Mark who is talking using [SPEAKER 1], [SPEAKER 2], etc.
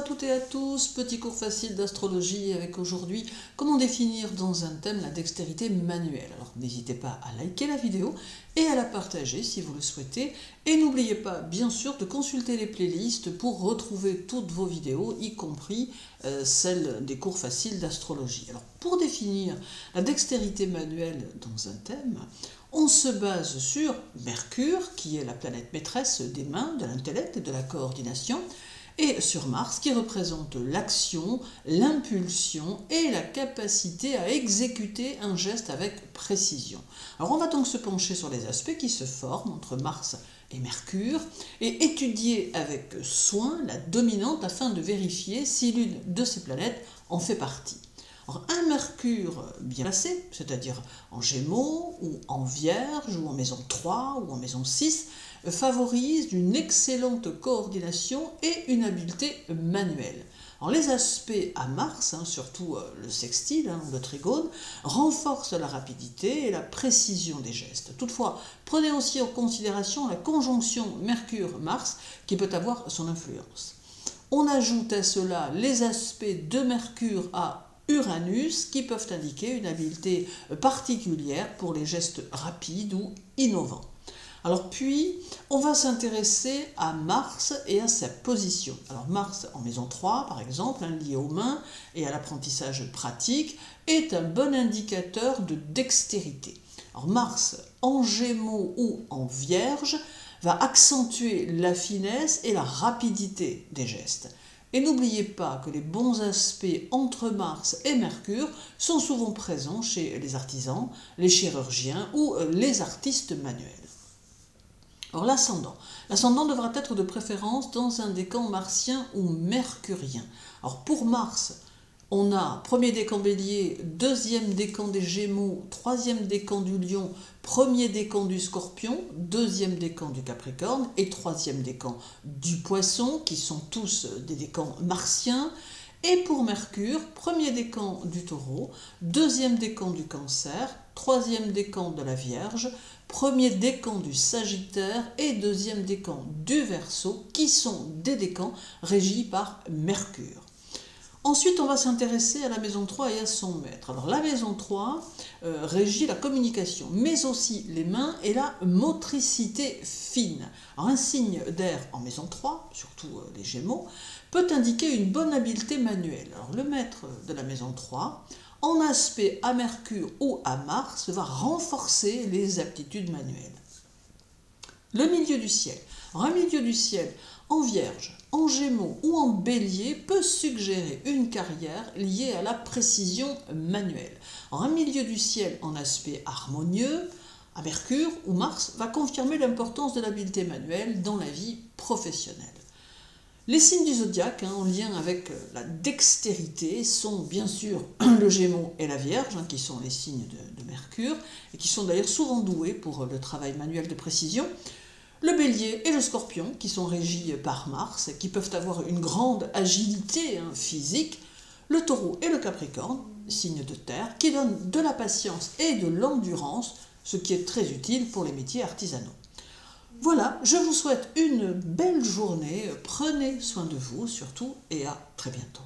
[SPEAKER 1] à toutes et à tous, petit cours facile d'astrologie avec aujourd'hui comment définir dans un thème la dextérité manuelle. Alors n'hésitez pas à liker la vidéo et à la partager si vous le souhaitez et n'oubliez pas bien sûr de consulter les playlists pour retrouver toutes vos vidéos, y compris celles des cours faciles d'astrologie. Alors pour définir la dextérité manuelle dans un thème, on se base sur Mercure, qui est la planète maîtresse des mains, de l'intellect et de la coordination, et sur Mars, qui représente l'action, l'impulsion et la capacité à exécuter un geste avec précision. Alors on va donc se pencher sur les aspects qui se forment entre Mars et Mercure et étudier avec soin la dominante afin de vérifier si l'une de ces planètes en fait partie. Alors, un Mercure bien placé, c'est-à-dire en Gémeaux ou en Vierge ou en maison 3 ou en maison 6, favorise une excellente coordination et une habileté manuelle. Alors, les aspects à Mars, surtout le sextile, le trigone, renforcent la rapidité et la précision des gestes. Toutefois, prenez aussi en considération la conjonction Mercure-Mars qui peut avoir son influence. On ajoute à cela les aspects de Mercure à Uranus qui peuvent indiquer une habileté particulière pour les gestes rapides ou innovants. Alors puis, on va s'intéresser à Mars et à sa position. Alors Mars en maison 3 par exemple, lié aux mains et à l'apprentissage pratique, est un bon indicateur de dextérité. Alors Mars en Gémeaux ou en Vierge va accentuer la finesse et la rapidité des gestes. Et n'oubliez pas que les bons aspects entre Mars et Mercure sont souvent présents chez les artisans, les chirurgiens ou les artistes manuels. Or l'ascendant. L'ascendant devra être de préférence dans un décan martien ou mercurien. Alors pour Mars, on a premier décan Bélier, deuxième décan des Gémeaux, troisième décan du Lion, premier décan du Scorpion, deuxième décan du Capricorne et troisième décan du Poisson, qui sont tous des décans martiens. Et pour Mercure, premier décan du Taureau, deuxième décan du Cancer, troisième décan de la Vierge, premier décan du Sagittaire et deuxième décan du Verseau, qui sont des décans régis par Mercure. Ensuite, on va s'intéresser à la maison 3 et à son maître. Alors, la maison 3 régit la communication, mais aussi les mains et la motricité fine. Alors, un signe d'air en maison 3, surtout les Gémeaux, peut indiquer une bonne habileté manuelle. Alors, le maître de la maison 3, en aspect à Mercure ou à Mars, va renforcer les aptitudes manuelles. Le milieu du ciel. Alors, un milieu du ciel en Vierge, en Gémeaux ou en Bélier peut suggérer une carrière liée à la précision manuelle. Alors, un milieu du ciel en aspect harmonieux, à Mercure ou Mars, va confirmer l'importance de l'habileté manuelle dans la vie professionnelle. Les signes du zodiaque en lien avec la dextérité sont bien sûr le Gémeaux et la Vierge, qui sont les signes de Mercure, et qui sont d'ailleurs souvent doués pour le travail manuel de précision. Le Bélier et le Scorpion, qui sont régis par Mars, qui peuvent avoir une grande agilité physique. Le Taureau et le Capricorne, signes de terre, qui donnent de la patience et de l'endurance, ce qui est très utile pour les métiers artisanaux. Voilà, je vous souhaite une belle journée, prenez soin de vous surtout et à très bientôt.